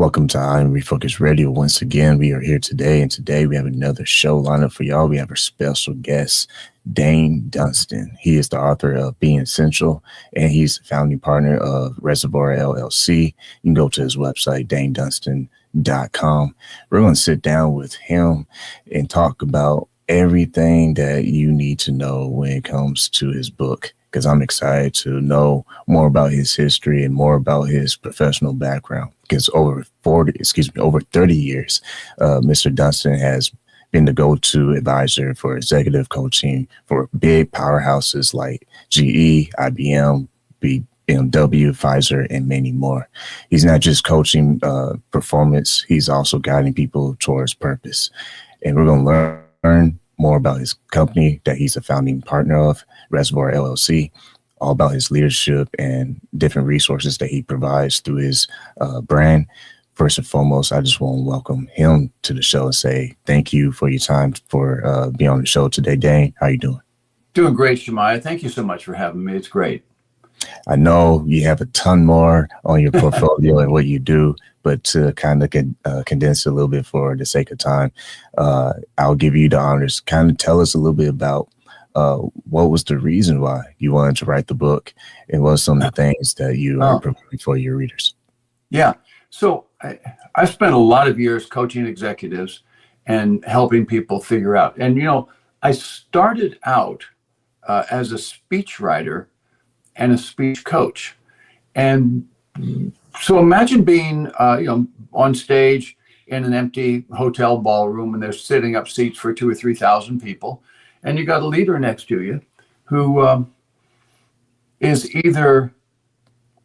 Welcome to Refocused Radio. Once again, we are here today, and today we have another show lineup for y'all. We have our special guest, Dain Dunston. He is the author of Being Essential, and he's the founding partner of Reservoir LLC. You can go to his website, daindunston.com. We're going to sit down with him and talk about everything that you need to know when it comes to his book, because I'm excited to know more about his history and more about his professional background. Because over 30 years, Mr. Dunston has been the go-to advisor for executive coaching for big powerhouses like GE, IBM, BMW, Pfizer, and many more. He's not just coaching performance, he's also guiding people towards purpose. And we're going to learn more about his company that he's a founding partner of, Reservoir LLC, all about his leadership and different resources that he provides through his brand. First and foremost, I just want to welcome him to the show and say thank you for your time for being on the show today. Dain, how you doing? Doing great, Shemaiah. Thank you so much for having me. It's great. I know you have a ton more on your portfolio and what you do, but to kind of condense it a little bit for the sake of time, I'll give you the honors. Kind of tell us a little bit about what was the reason why you wanted to write the book, and what are some of the things that you are promoting for your readers? Yeah. So I spent a lot of years coaching executives and helping people figure out. And, I started out as a speechwriter and a speech coach. And so imagine being, on stage in an empty hotel ballroom, and they're sitting up seats for 2,000 or 3,000 people. And you got a leader next to you who is either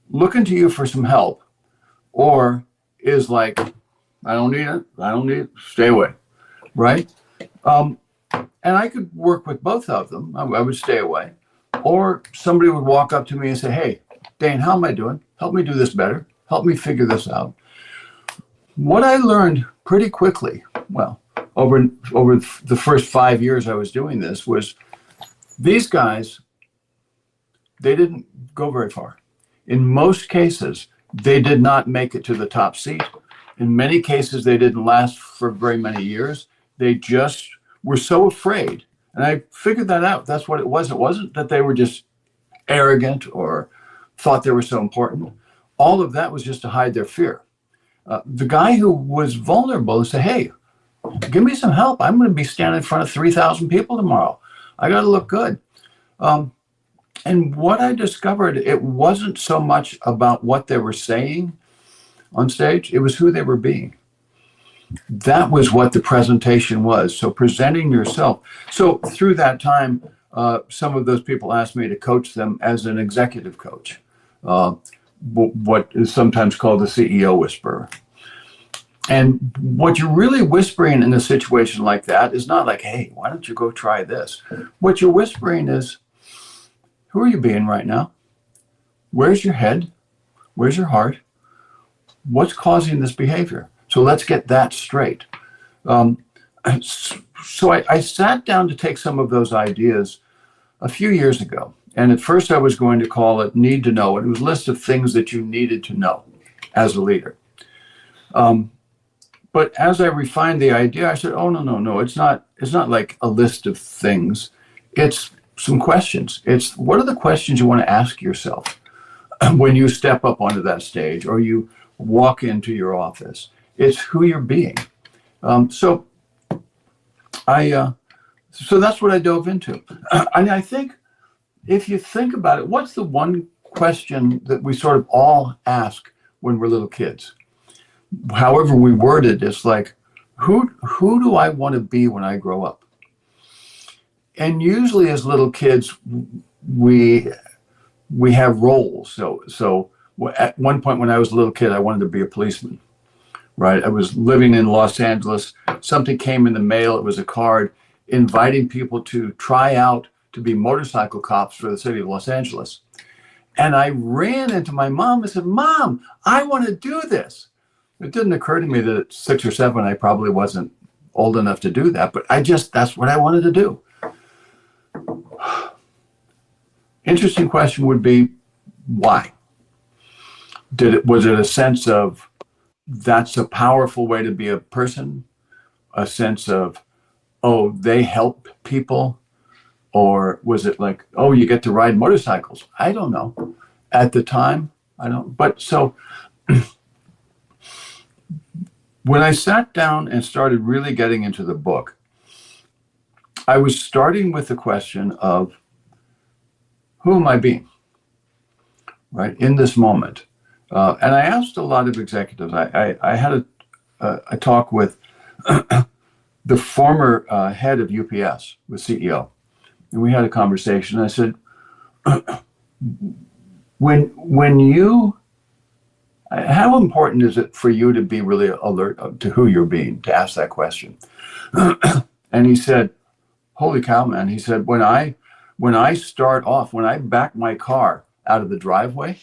looking to you for some help or is like, I don't need it, stay away, right? And I could work with both of them. I would stay away. Or somebody would walk up to me and say, hey, Dain, how am I doing? Help me do this better. Help me figure this out. What I learned pretty quickly, over the first 5 years I was doing this, was these guys, they didn't go very far. In most cases, they did not make it to the top seat. In many cases, they didn't last for very many years. They just were so afraid. And I figured that out. That's what it was. It wasn't that they were just arrogant or thought they were so important. All of that was just to hide their fear. The guy who was vulnerable said, hey, give me some help. I'm going to be standing in front of 3,000 people tomorrow. I got to look good. And what I discovered, it wasn't so much about what they were saying on stage. It was who they were being. That was what the presentation was. So presenting yourself. So through that time, some of those people asked me to coach them as an executive coach, what is sometimes called the CEO whisperer. And what you're really whispering in a situation like that is not like, hey, why don't you go try this? What you're whispering is, who are you being right now? Where's your head? Where's your heart? What's causing this behavior? So let's get that straight. So I sat down to take some of those ideas a few years ago. And at first I was going to call it Need to Know. It was a list of things that you needed to know as a leader. But as I refined the idea, I said, oh, no. It's not like a list of things. It's some questions. It's what are the questions you want to ask yourself when you step up onto that stage or you walk into your office. It's who you're being. So that's what I dove into. And I think if you think about it, what's the one question that we sort of all ask when we're little kids? However we word it, it's like, who do I want to be when I grow up? And usually as little kids, we have roles. So at one point when I was a little kid, I wanted to be a policeman, right? I was living in Los Angeles. Something came in the mail. It was a card inviting people to try out to be motorcycle cops for the city of Los Angeles. And I ran into my mom and said, Mom, I want to do this. It didn't occur to me that at 6 or 7, I probably wasn't old enough to do that, but that's what I wanted to do. Interesting question would be, why? Was it a sense of that's a powerful way to be a person, a sense of, oh, they help people? Or was it like, oh, you get to ride motorcycles? I don't know. At the time, I don't. But so when I sat down and started really getting into the book, I was starting with the question of, who am I being, right, in this moment? And I asked a lot of executives. I had a talk with the former head of UPS, the CEO, and we had a conversation. I said, when you, how important is it for you to be really alert to who you're being, to ask that question? And he said, holy cow, man. He said, when I start off, when I back my car out of the driveway,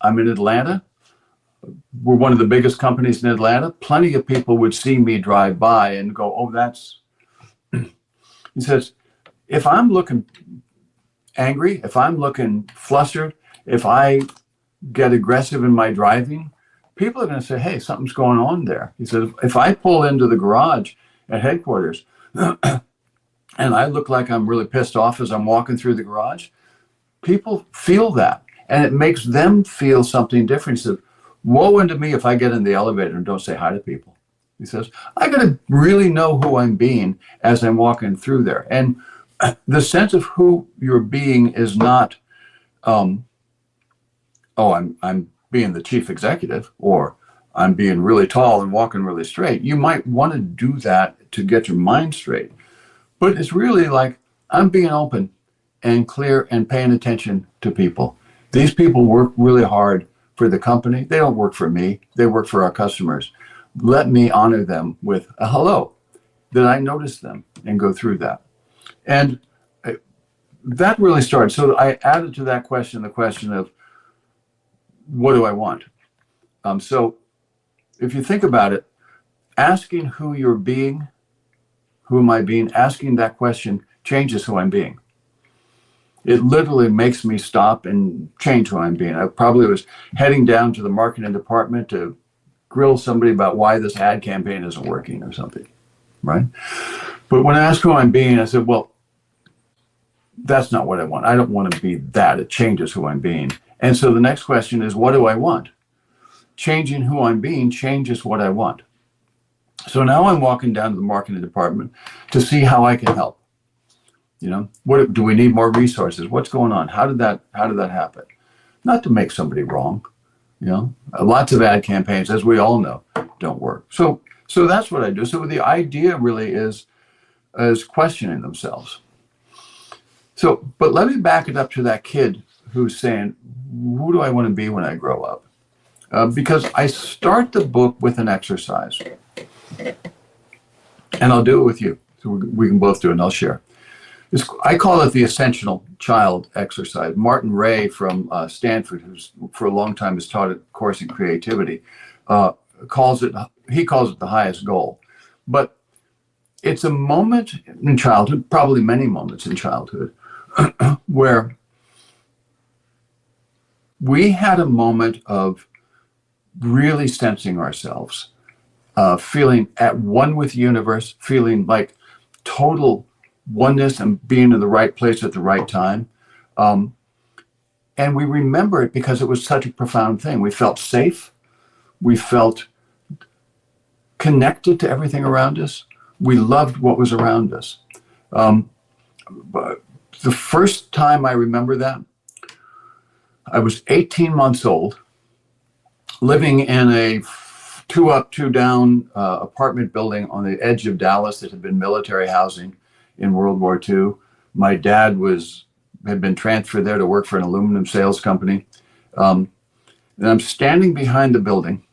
I'm in Atlanta. We're one of the biggest companies in Atlanta. Plenty of people would see me drive by and go, oh, that's, he says, if I'm looking angry, if I'm looking flustered, if I get aggressive in my driving, people are going to say, hey, something's going on there. He says, if I pull into the garage at headquarters and I look like I'm really pissed off as I'm walking through the garage, people feel that. And it makes them feel something different. He said, woe unto me if I get in the elevator and don't say hi to people. He says, I got to really know who I'm being as I'm walking through there. And the sense of who you're being is not, I'm being the chief executive, or I'm being really tall and walking really straight. You might want to do that to get your mind straight. But it's really like, I'm being open and clear and paying attention to people. These people work really hard for the company. They don't work for me. They work for our customers. Let me honor them with a hello, that I notice them and go through that. And that really started. So I added to that question the question of, what do I want? So if you think about it, asking who you're being, who am I being, asking that question changes who I'm being. It literally makes me stop and change who I'm being. I probably was heading down to the marketing department to grill somebody about why this ad campaign isn't working or something, right? But when I ask who I'm being, I said, well, that's not what I want. I don't want to be that. It changes who I'm being. And so the next question is, what do I want? Changing who I'm being changes what I want. So now I'm walking down to the marketing department to see how I can help. You know, what do we need more resources? What's going on? How did that happen? Not to make somebody wrong. You know, lots of ad campaigns, as we all know, don't work. So that's what I do. So the idea really is questioning themselves. So, but let me back it up to that kid who's saying, who do I want to be when I grow up? Because I start the book with an exercise. And I'll do it with you. So we can both do it, and I'll share. I call it the essential child exercise. Martin Ray from Stanford, who's for a long time has taught a course in creativity, calls it the highest goal. But it's a moment in childhood, probably many moments in childhood, where we had a moment of really sensing ourselves, feeling at one with the universe, feeling like total oneness and being in the right place at the right time. And we remember it because it was such a profound thing. We felt safe. We felt connected to everything around us. We loved what was around us. But the first time I remember that, I was 18 months old, living in a 2 up, 2 down apartment building on the edge of Dallas that had been military housing in World War II. My dad had been transferred there to work for an aluminum sales company. And I'm standing behind the building.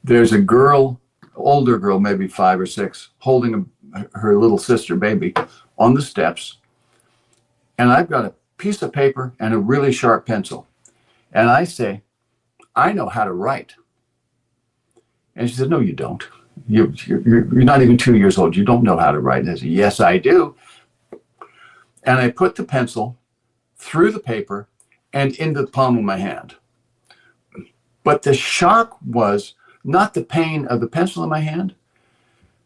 There's a girl, older girl, maybe 5 or 6, holding her little sister baby on the steps. And I've got a piece of paper and a really sharp pencil. And I say, I know how to write. And she said, no, you don't. You're not even 2 years old. You don't know how to write. And I said, yes, I do. And I put the pencil through the paper and into the palm of my hand. But the shock was not the pain of the pencil in my hand.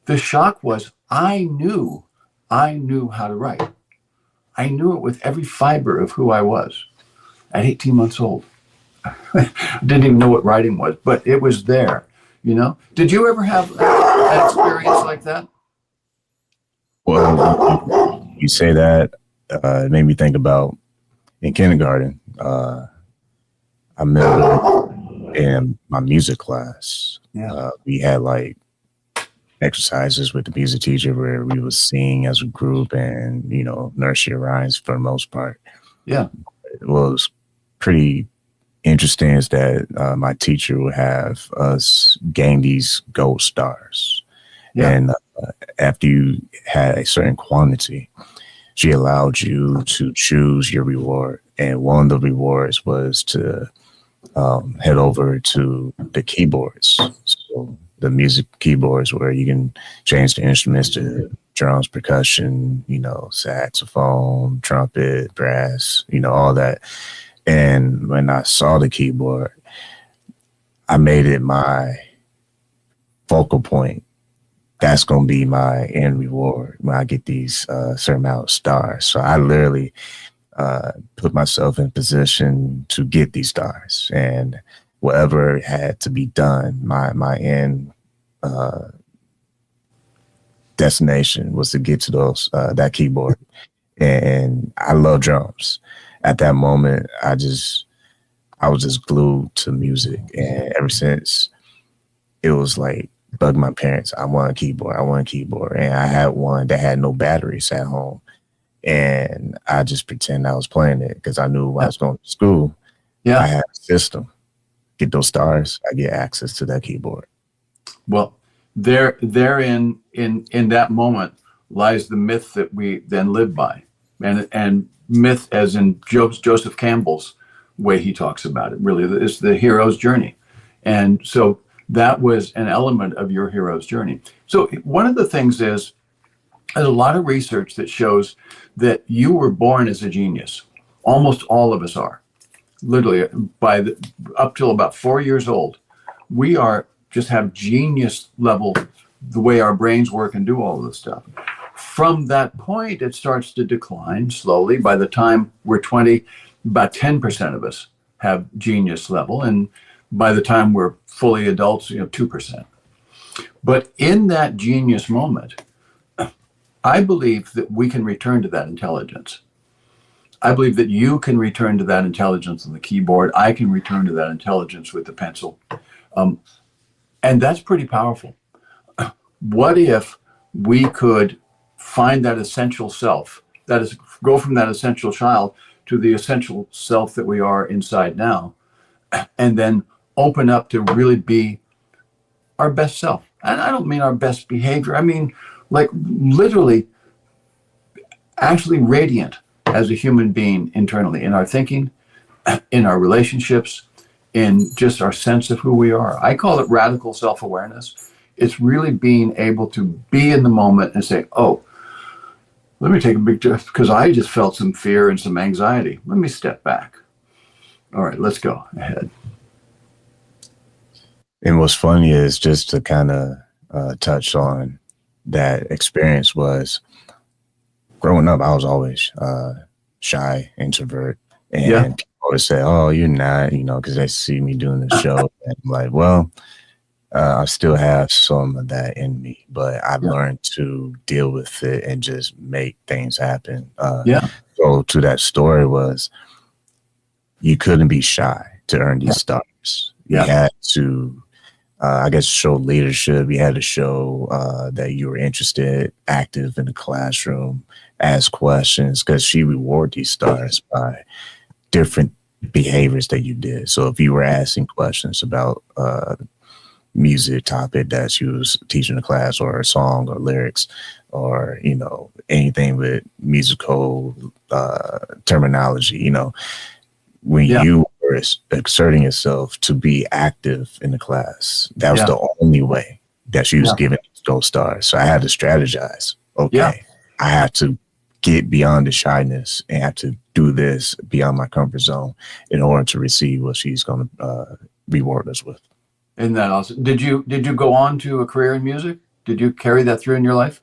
The shock was I knew how to write. I knew it with every fiber of who I was at 18 months old. I didn't even know what writing was, but it was there, you know? Did you ever have an experience like that? Well, you say that, it made me think about in kindergarten. I remember in my music class, we had like exercises with the music teacher where we would sing as a group and, you know, nursery rhymes for the most part. Yeah. What was pretty interesting is that my teacher would have us gain these gold stars. Yeah. And after you had a certain quantity, she allowed you to choose your reward. And one of the rewards was to head over to the keyboards. So the music keyboards where you can change the instruments to drums, percussion, you know, saxophone, trumpet, brass, you know, all that. And when I saw the keyboard, I made it my focal point. That's going to be my end reward when I get these certain amount of stars. So I literally put myself in position to get these stars, and whatever had to be done, my end destination was to get to those that keyboard. And I love drums. At that moment, I was just glued to music, and ever since, it was like bug my parents. I want a keyboard. I want a keyboard, and I had one that had no batteries at home. And I just pretend I was playing it because I knew when I was going to school, I had a system. Get those stars, I get access to that keyboard. Well, therein in that moment lies the myth that we then live by, and myth as in Joseph Campbell's way he talks about it. Really, is the hero's journey, and so that was an element of your hero's journey. So one of the things is, there's a lot of research that shows that you were born as a genius. Almost all of us are. Literally, up till about 4 years old, we just have genius level, the way our brains work and do all of this stuff. From that point, it starts to decline slowly. By the time we're 20, about 10% of us have genius level. And by the time we're fully adults, 2%. But in that genius moment, I believe that we can return to that intelligence. I believe that you can return to that intelligence on the keyboard. I can return to that intelligence with the pencil. And that's pretty powerful. What if we could find that essential self, that is, go from that essential child to the essential self that we are inside now, and then open up to really be our best self. And I don't mean our best behavior. I mean, like literally actually radiant as a human being internally, in our thinking, in our relationships, in just our sense of who we are. I call it radical self-awareness. It's really being able to be in the moment and say, oh, let me take a big breath, because I just felt some fear and some anxiety. Let me step back. All right, let's go ahead. And what's funny is, just to kind of touch on that experience, was growing up, I was always shy, introvert. And people always say, oh, you're not, because they see me doing the show. And I'm like, well, I still have some of that in me, but I've learned to deal with it and just make things happen. So to that story was, you couldn't be shy to earn these stars. You had to, I guess, show leadership. You had to show that you were interested, active in the classroom, ask questions, because she rewarded these stars by different behaviors that you did. So if you were asking questions about music topic that she was teaching the class, or a song or lyrics, or anything with musical terminology, when you were exerting yourself to be active in the class, that was the only way that she was giving those stars. So I had to strategize. Okay, I have to get beyond the shyness and have to do this beyond my comfort zone in order to receive what she's going to reward us with. Isn't that awesome? Did you go on to a career in music? Did you carry that through in your life?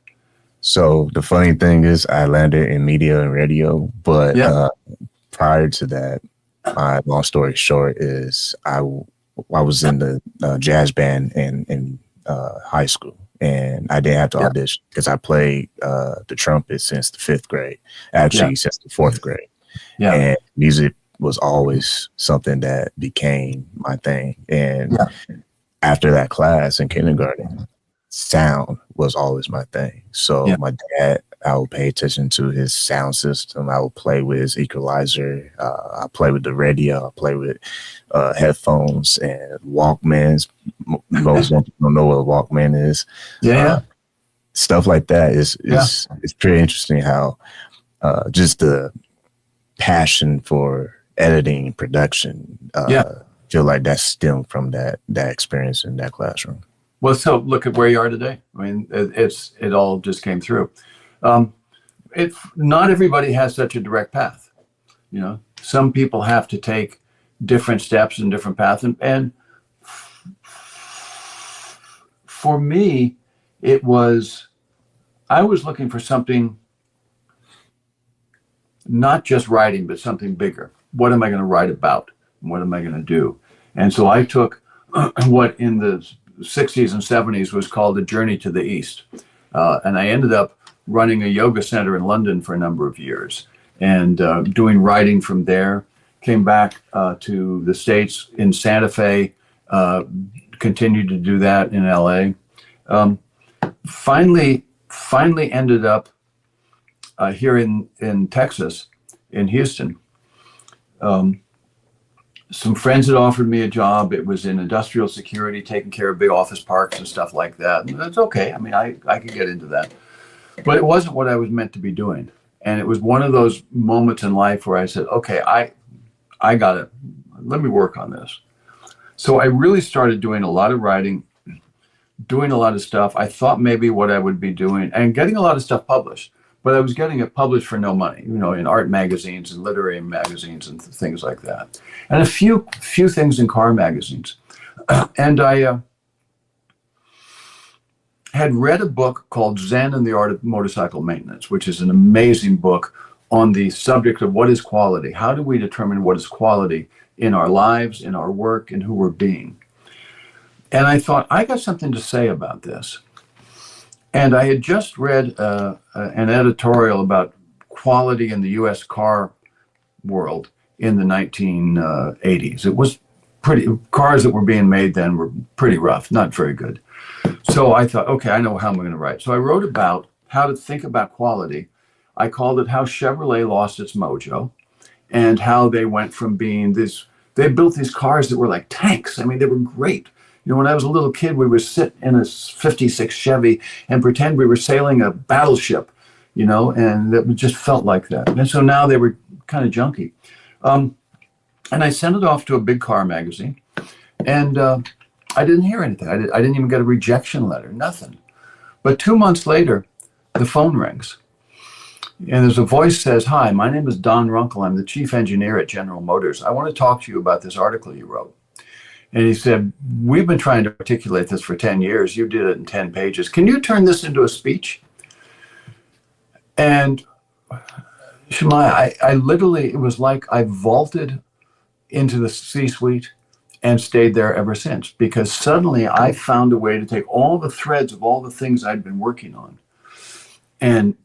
So the funny thing is, I landed in media and radio, but Yeah, prior to that, my long story short is I was in the jazz band in high school, and I didn't have to yeah, audition because I played the trumpet since the fifth grade, yeah, actually since the fourth grade, yeah, and music was always something that became my thing. And yeah, after that class in kindergarten, sound was always my thing. So yeah, my dad, I would pay attention to his sound system. I would play with his equalizer. I play with the radio. I play with headphones and Walkmans. Most people don't know what a Walkman is. yeah, Uh, yeah, Stuff like that yeah, is it's pretty interesting how just the passion for editing and production yeah. feel like that stemmed from that experience in that classroom. Well, so look at where you are today. I mean, it all just came through. Um, it Not everybody has such a direct path. You know, some people have to take different steps and different paths. And for me, I was looking for something, not just writing, but something bigger. What am I going to write about? What am I going to do? And so I took what in the 60s and 70s was called the Journey to the East. And I ended up running a yoga center in London for a number of years and doing writing from there. Came back to the States in Santa Fe, continued to do that in LA. Um, finally ended up here in Texas, in Houston. Some friends had offered me a job. It was in industrial security, taking care of big office parks and stuff like that. And that's okay. I mean, I could get into that. But it wasn't what I was meant to be doing. And it was one of those moments in life where I said, okay, I got to, let me work on this. So I really started doing a lot of writing, doing a lot of stuff. I thought maybe what I would be doing and getting a lot of stuff published, but I was getting it published for no money, you know, in art magazines and literary magazines and things like that. And a few things in car magazines. And I had read a book called Zen and the Art of Motorcycle Maintenance, which is an amazing book on the subject of what is quality. How do we determine what is quality in our lives, in our work, and who we're being? And I thought, I got something to say about this. And I had just read an editorial about quality in the US car world in the 1980s. It was cars that were being made then were pretty rough, not very good. So I thought, okay, I know how I'm going to write. So I wrote about how to think about quality. I called it How Chevrolet Lost Its Mojo, and how they went from being they built these cars that were like tanks. I mean, they were great. You know, when I was a little kid, we would sit in a 56 Chevy and pretend we were sailing a battleship, you know, and it just felt like that. And so now they were kind of junky. And I sent it off to a big car magazine, and I didn't hear anything. I didn't even get a rejection letter, nothing. But 2 months later, the phone rings. And there's a voice says, "Hi, my name is Don Runkle. I'm the chief engineer at General Motors. I want to talk to you about this article you wrote." And he said, "We've been trying to articulate this for 10 years. You did it in 10 pages. Can you turn this into a speech?" And Shemai, I literally, it was like I vaulted into the C-suite and stayed there ever since, because suddenly I found a way to take all the threads of all the things I'd been working on and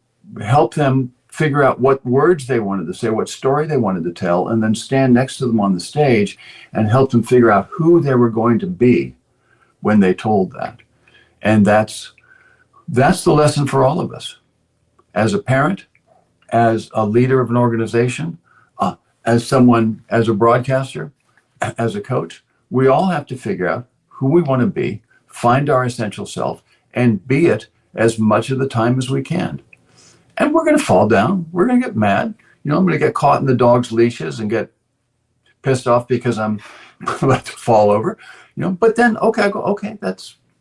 help them figure out what words they wanted to say, what story they wanted to tell, and then stand next to them on the stage and help them figure out who they were going to be when they told that. And that's the lesson for all of us. As a parent, as a leader of an organization, as someone, as a broadcaster, as a coach, we all have to figure out who we want to be, find our essential self, and be it as much of the time as we can. And we're going to fall down. We're going to get mad. You know, I'm going to get caught in the dog's leashes and get pissed off because I'm about to fall over. You know, but then, okay, I go, okay,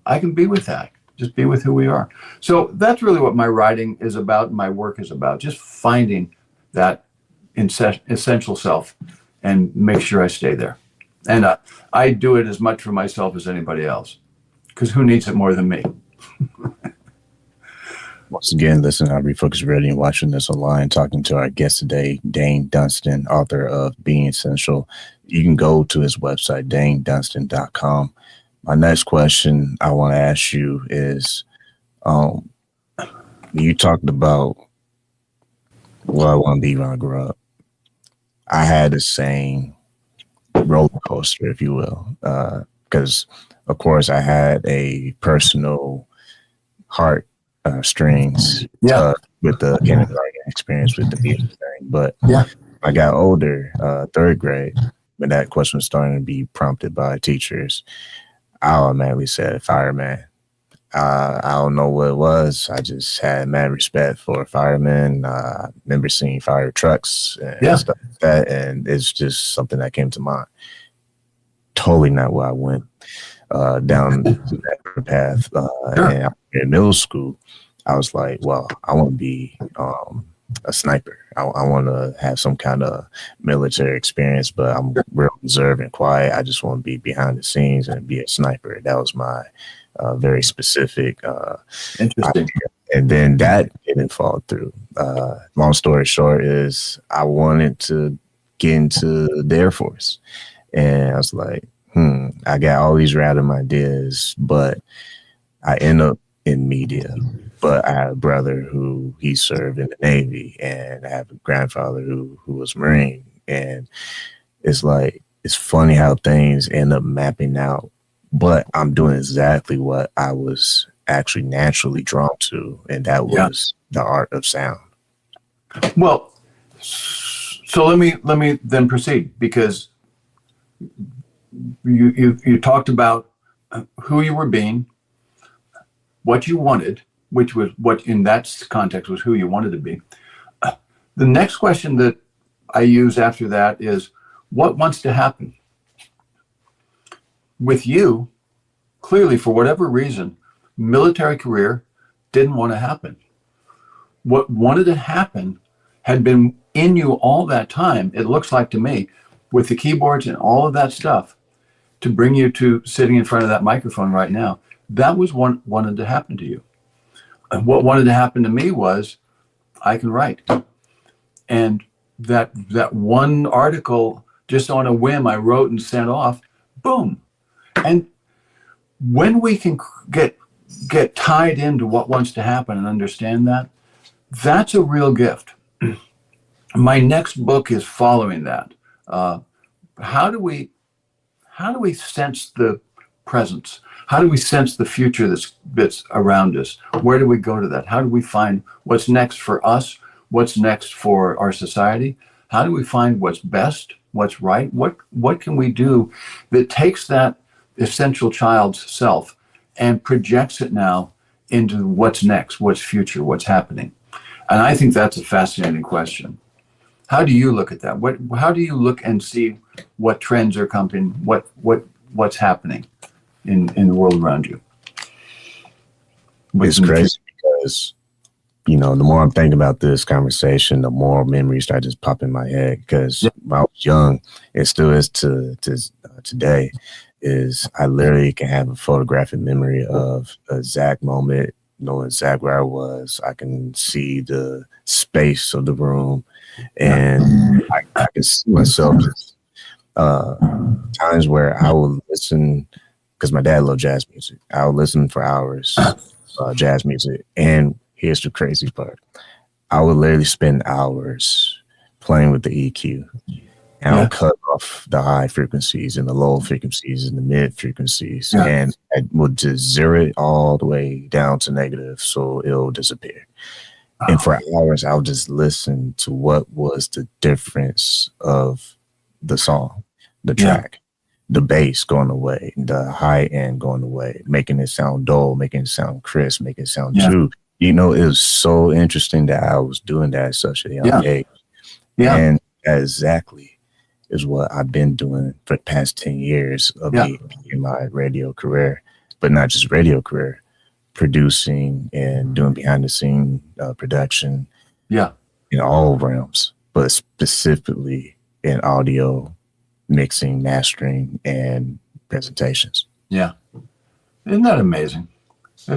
I can be with that. Just be with who we are. So that's really what my writing is about, my work is about, just finding that essential self and make sure I stay there. And I do it as much for myself as anybody else, because who needs it more than me? Once again, listen, I'm Refocused Radio and watching this online, talking to our guest today, Dain Dunston, author of Being Essential. You can go to his website, daindunston.com. My next question I want to ask you is, you talked about what I want to be when I grow up. I had the same roller coaster, if you will, because, of course, I had a personal heart strings with the kindergarten experience with the music thing. But I got older, third grade, when that question was starting to be prompted by teachers, I automatically said fireman. I don't know what it was. I just had mad respect for firemen. I remember seeing fire trucks and stuff like that, and it's just something that came to mind. Totally not where I went down that path. And in middle school, I was like, well, I want to be a sniper. I want to have some kind of military experience, but I'm real reserved and quiet. I just want to be behind the scenes and be a sniper. That was my very specific Interesting. idea. And then that didn't fall through. Long story short is I wanted to get into the Air Force. And I was like, I got all these random ideas, but I end up in media. But I had a brother who he served in the Navy, and I have a grandfather who was Marine. And it's like, it's funny how things end up mapping out, but I'm doing exactly what I was actually naturally drawn to, and that was the art of sound. Well, so let me then proceed, because you talked about who you were being, what you wanted, which was what in that context was who you wanted to be. The next question that I use after that is, what wants to happen? With you, clearly, for whatever reason, military career didn't want to happen. What wanted to happen had been in you all that time, it looks like to me, with the keyboards and all of that stuff, to bring you to sitting in front of that microphone right now. That was what wanted to happen to you. And what wanted to happen to me was, I can write. And that one article, just on a whim, I wrote and sent off, boom. And when we can get tied into what wants to happen and understand that, that's a real gift. My next book is following that. How do we sense the presence? How do we sense the future that's around us? Where do we go to that? How do we find what's next for us? What's next for our society? How do we find what's best? What's right? What can we do that takes that essential child's self and projects it now into what's next, what's future, what's happening? And I think that's a fascinating question. How do you look at that? How do you look and see what trends are coming? What's happening in the world around you? It's crazy because, the more I'm thinking about this conversation, the more memories start just pop in my head. Because when I was young, it still is to today, is I literally can have a photographic memory of a exact moment, knowing exactly where I was. I can see the space of the room, and I can see myself just times where I would listen, because my dad loved jazz music. I would listen for hours, jazz music. And here's the crazy part. I would literally spend hours playing with the EQ. And I'll cut off the high frequencies and the low frequencies and the mid frequencies. And I would just zero it all the way down to negative so it'll disappear. And for hours, I'll just listen to what was the difference of the song, the track, the bass going away, the high end going away, making it sound dull, making it sound crisp, making it sound true. It was so interesting that I was doing that at such a young age. And that exactly is what I've been doing for the past 10 years of me in my radio career, but not just radio career, producing and doing behind the scene production in all realms, but specifically in audio mixing, mastering, and presentations. Yeah. Isn't that amazing?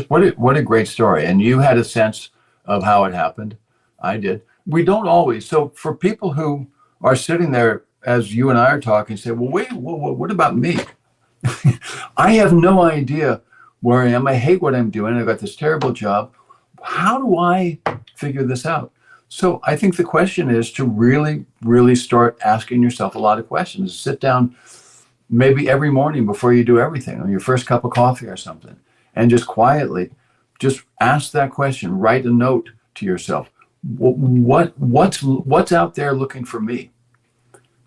What a great story. And you had a sense of how it happened. I did. We don't always. So for people who are sitting there as you and I are talking, say, well, wait, what about me? I have no idea where I am. I hate what I'm doing. I've got this terrible job. How do I figure this out? So I think the question is to really, really start asking yourself a lot of questions. Sit down maybe every morning before you do everything, or your first cup of coffee or something, and just quietly just ask that question. Write a note to yourself. What's out there looking for me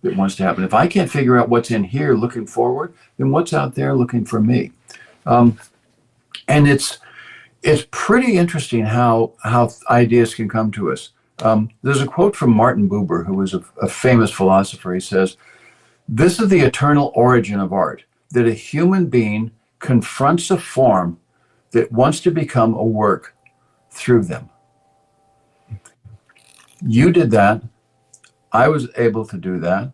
that wants to happen? If I can't figure out what's in here looking forward, then what's out there looking for me? And it's pretty interesting how ideas can come to us. There's a quote from Martin Buber, who was a famous philosopher. He says, "This is the eternal origin of art, that a human being confronts a form that wants to become a work through them." You did that. I was able to do that.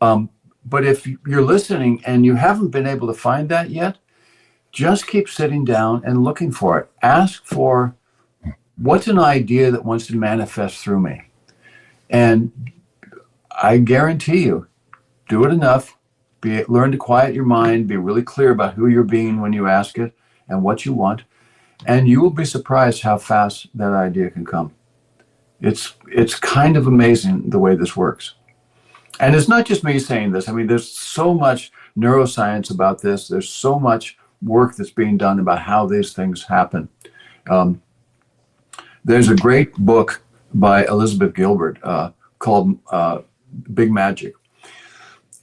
But if you're listening and you haven't been able to find that yet, just keep sitting down and looking for it. Ask for, what's an idea that wants to manifest through me? And I guarantee you, do it enough, learn to quiet your mind, be really clear about who you're being when you ask it and what you want, and you will be surprised how fast that idea can come. It's kind of amazing the way this works. And it's not just me saying this. I mean, there's so much neuroscience about this. There's so much work that's being done about how these things happen. There's a great book by Elizabeth Gilbert called Big Magic.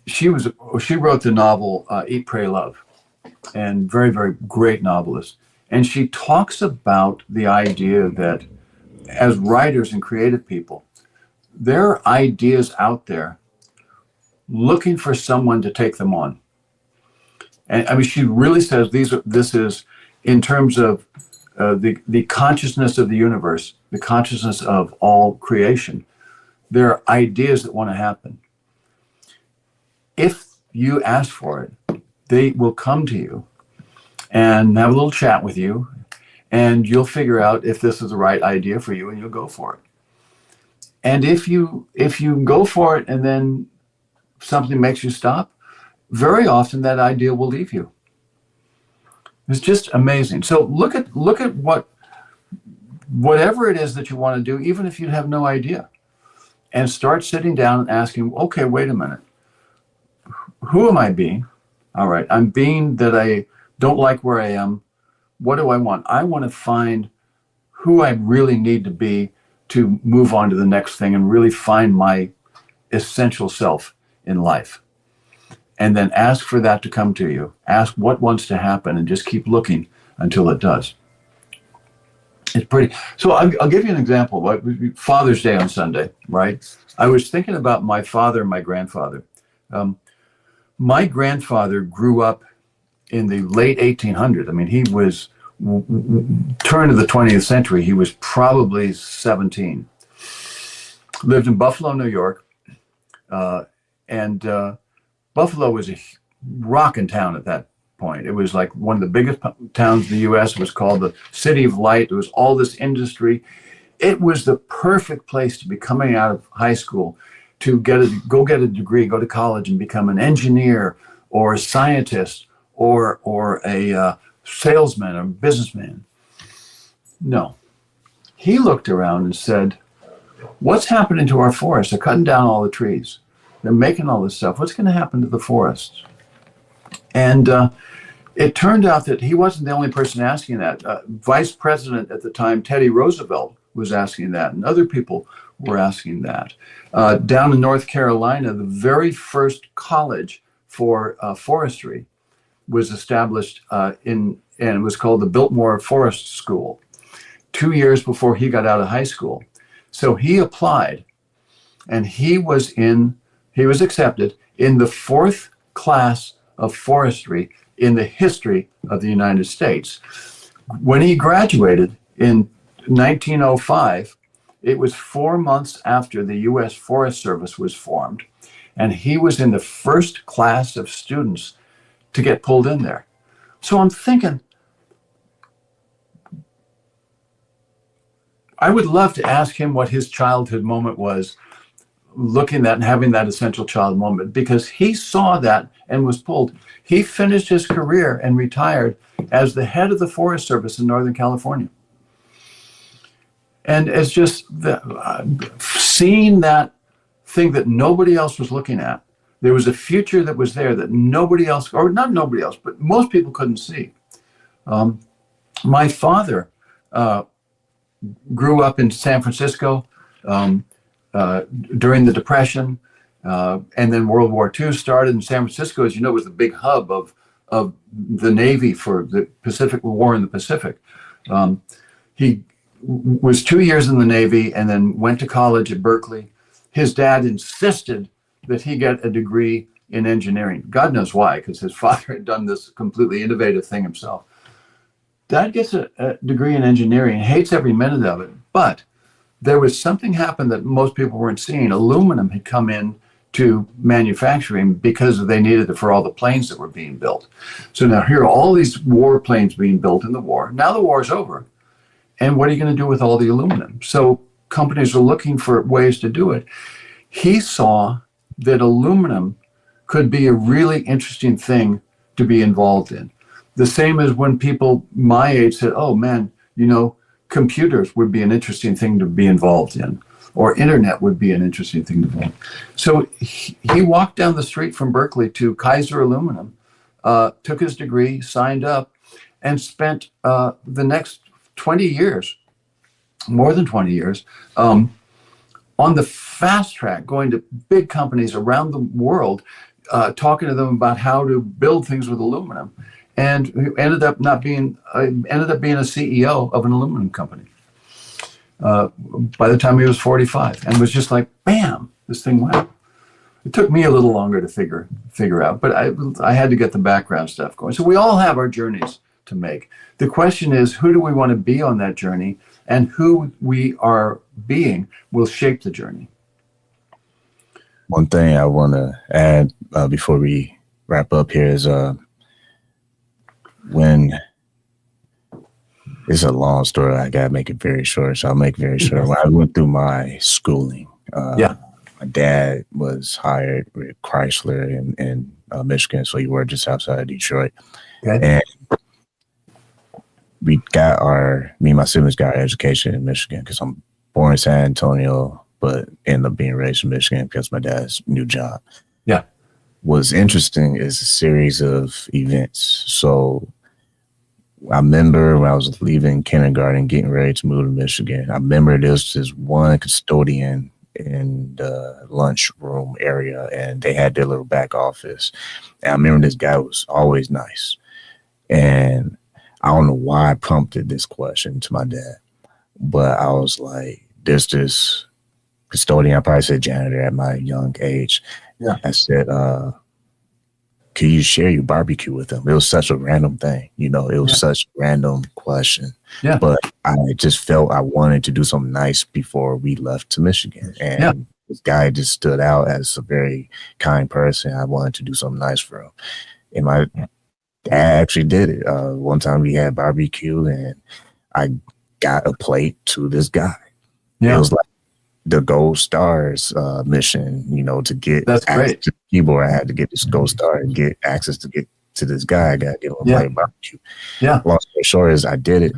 She wrote the novel Eat, Pray, Love, and very, very great novelist. And she talks about the idea that as writers and creative people, there are ideas out there looking for someone to take them on. And I mean, she really says this is in terms of the consciousness of the universe, the consciousness of all creation. There are ideas that want to happen. If you ask for it, they will come to you and have a little chat with you, and you'll figure out if this is the right idea for you, and you'll go for it. And if you go for it and then something makes you stop, very often that idea will leave you. It's just amazing. So look at whatever it is that you want to do, even if you have no idea, and start sitting down and asking, okay, wait a minute. Who am I being? All right, I'm being that I don't like where I am. What do I want? I want to find who I really need to be to move on to the next thing and really find my essential self in life. And then ask for that to come to you. Ask what wants to happen and just keep looking until it does. It's pretty. So I'll give you an example. Father's Day on Sunday, right? I was thinking about my father and my grandfather. My grandfather grew up in the late 1800s. I mean, he was turn of the 20th century. He was probably 17. Lived in Buffalo, New York. And Buffalo was a rockin' town at that point. It was like one of the biggest towns in the U.S. It was called the City of Light. There was all this industry. It was the perfect place to be coming out of high school to go get a degree, go to college and become an engineer or a scientist or a salesman or businessman. No. He looked around and said, what's happening to our forests? They're cutting down all the trees. They're making all this stuff. What's going to happen to the forests? And it turned out that he wasn't the only person asking that. Vice President at the time, Teddy Roosevelt, was asking that, and other people were asking that. Down in North Carolina, the very first college for forestry was established and it was called the Biltmore Forest School, 2 years before he got out of high school. So he applied, and he was accepted in the 4th class of forestry in the history of the United States. When he graduated in 1905, it was 4 months after the U.S. Forest Service was formed. And he was in the first class of students to get pulled in there. So I'm thinking, I would love to ask him what his childhood moment was, looking at and having that essential child moment, because he saw that and was pulled. He finished his career and retired as the head of the Forest Service in Northern California. And it's just seeing that thing that nobody else was looking at. There was a future that was there that nobody else, or not nobody else, but most people couldn't see. My father grew up in San Francisco during the Depression, and then World War II started. And San Francisco, as you know, was the big hub of the Navy for the Pacific War in the Pacific. He was 2 years in the Navy and then went to college at Berkeley. His dad insisted that he get a degree in engineering. God knows why, because his father had done this completely innovative thing himself. Dad gets a degree in engineering, hates every minute of it, but there was something happened that most people weren't seeing. Aluminum had come in to manufacturing because they needed it for all the planes that were being built. So now here are all these warplanes being built in the war. Now the war is over. And what are you going to do with all the aluminum? So companies are looking for ways to do it. He saw that aluminum could be a really interesting thing to be involved in. The same as when people my age said, oh man, you know, computers would be an interesting thing to be involved in, or internet would be an interesting thing to be involved in. So he walked down the street from Berkeley to Kaiser Aluminum, took his degree, signed up, and spent the next 20 years, more than 20 years, on the fast track, going to big companies around the world, talking to them about how to build things with aluminum, and ended up being a CEO of an aluminum company by the time he was 45, and was just like, bam, this thing went. It took me a little longer to figure out, but I had to get the background stuff going. So we all have our journeys to make. The question is, who do we want to be on that journey, and who we are being will shape the journey. One thing I want to add before we wrap up here is when it's a long story, I got to make it very short. So I'll make it very short. When I went through my schooling, my dad was hired with Chrysler in Michigan. So he worked just outside of Detroit. Okay. And me and my siblings got our education in Michigan because I'm born in San Antonio, but ended up being raised in Michigan because my dad's new job. Yeah. What's interesting is a series of events. So I remember when I was leaving kindergarten, getting ready to move to Michigan, I remember there was this one custodian in the lunchroom area, and they had their little back office. And I remember this guy was always nice. And I don't know why I prompted this question to my dad, but I was like, there's this custodian, I probably said janitor at my young age. Yeah. I said, can you share your barbecue with them? It was such a random thing, you know, it was such a random question. Yeah. But I just felt I wanted to do something nice before we left to Michigan. And this guy just stood out as a very kind person. I wanted to do something nice for him. And my dad actually did it. One time we had barbecue and I got a plate to this guy. Yeah. It was like the Gold Stars mission, you know, to get access to the keyboard. I had to get this Gold Star and get access to get to this guy. I got to get him a plate of barbecue. Yeah. Long story short is I did it.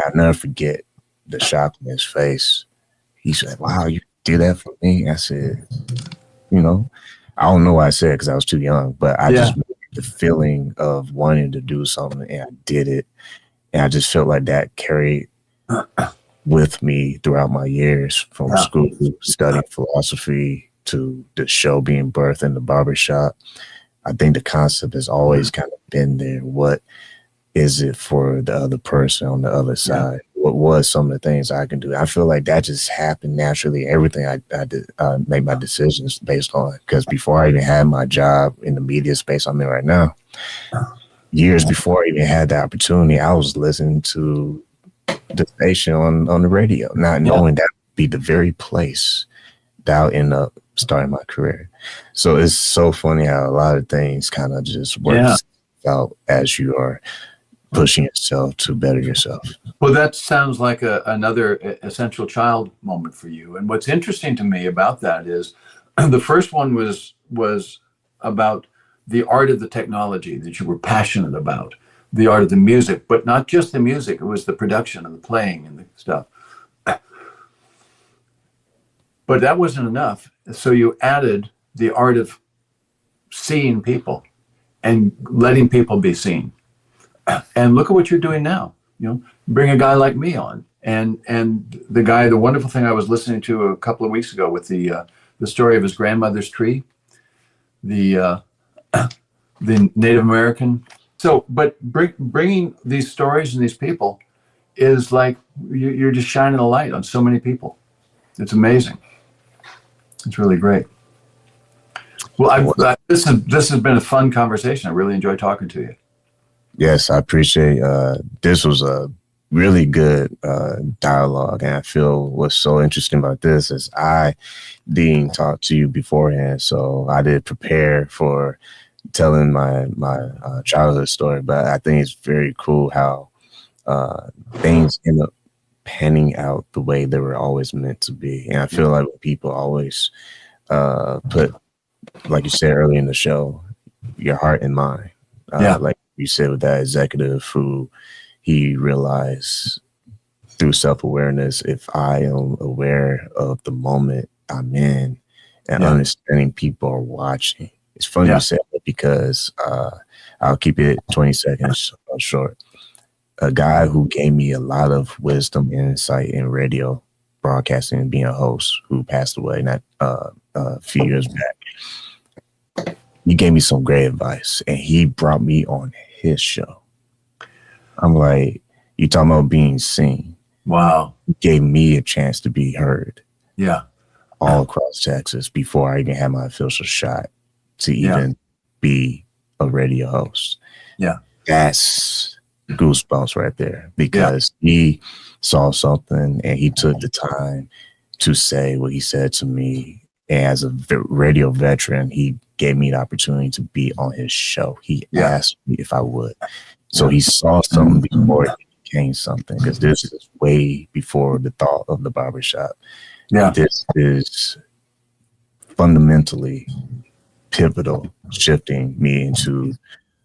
I'll never forget the shock on his face. He said, wow, you did that for me? I said, you know, I don't know what I said because I was too young, but I just the feeling of wanting to do something, and I did it. And I just felt like that carried with me throughout my years, from school, studying philosophy, to the show being birthed in the barbershop. I think the concept has always kind of been there. What is it for the other person on the other side? What was some of the things I can do? I feel like that just happened naturally. Everything I did, make my decisions based on, because before I even had my job in the media space I'm in right now, years before I even had the opportunity, I was listening to the station on the radio, not knowing that would be the very place that I'll end up starting my career. So it's so funny how a lot of things kind of just work Yeah. out as you are pushing yourself to better yourself. Well, that sounds like another essential child moment for you. And what's interesting to me about that is the first one was about the art of the technology that you were passionate about, the art of the music, but not just the music. It was the production and the playing and the stuff. But that wasn't enough. So you added the art of seeing people and letting people be seen. And look at what you're doing now. You know, bring a guy like me on, and the wonderful thing I was listening to a couple of weeks ago with the story of his grandmother's tree, the Native American. So, but bringing these stories and these people is like you're just shining a light on so many people. It's amazing. It's really great. Well, this has been a fun conversation. I really enjoyed talking to you. Yes, I appreciate this was a really good dialogue. And I feel what's so interesting about this is I didn't talk to you beforehand. So I did prepare for telling my childhood story. But I think it's very cool how things end up panning out the way they were always meant to be. And I feel like when people always put, like you said earlier in the show, your heart and mind. Like you said with that executive who he realized through self-awareness, if I am aware of the moment I'm in and understanding people are watching. It's funny you said that because I'll keep it 20 seconds short. A guy who gave me a lot of wisdom and insight in radio broadcasting and being a host who passed away not a few years back. He gave me some great advice and he brought me on his show. I'm like, you talking about being seen. Wow. He gave me a chance to be heard. Yeah. All across Texas before I even had my official shot to even be a radio host. Yeah. That's goosebumps right there because he saw something and he took the time to say what he said to me. And as a radio veteran, he gave me the opportunity to be on his show. He asked me if I would. So he saw something before it became something because this is way before the thought of the barbershop. Yeah. This is fundamentally pivotal, shifting me into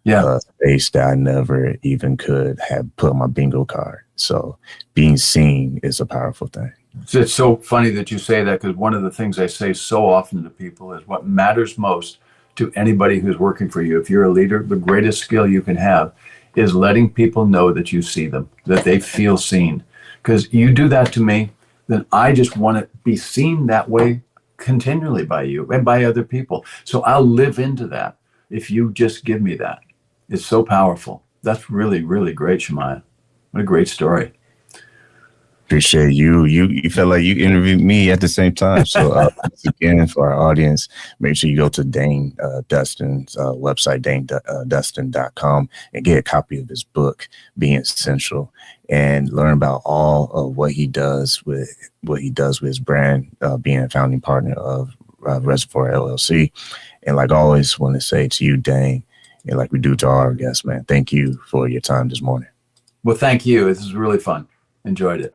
a space that I never even could have put on my bingo card. So being seen is a powerful thing. It's so funny that you say that because one of the things I say so often to people is what matters most to anybody who's working for you. If you're a leader, the greatest skill you can have is letting people know that you see them, that they feel seen. Because you do that to me, then I just want to be seen that way continually by you and by other people. So I'll live into that if you just give me that. It's so powerful. That's really, really great, Shemaiah. What a great story. Appreciate you. You felt like you interviewed me at the same time. So again, for our audience, make sure you go to Dain Dunston's website, daindunston.com, and get a copy of his book, Being Essential, and learn about all of what he does with his brand, being a founding partner of Reservoir LLC. And like I always want to say to you, Dain, and like we do to our guests, man, thank you for your time this morning. Well, thank you. This is really fun. Enjoyed it.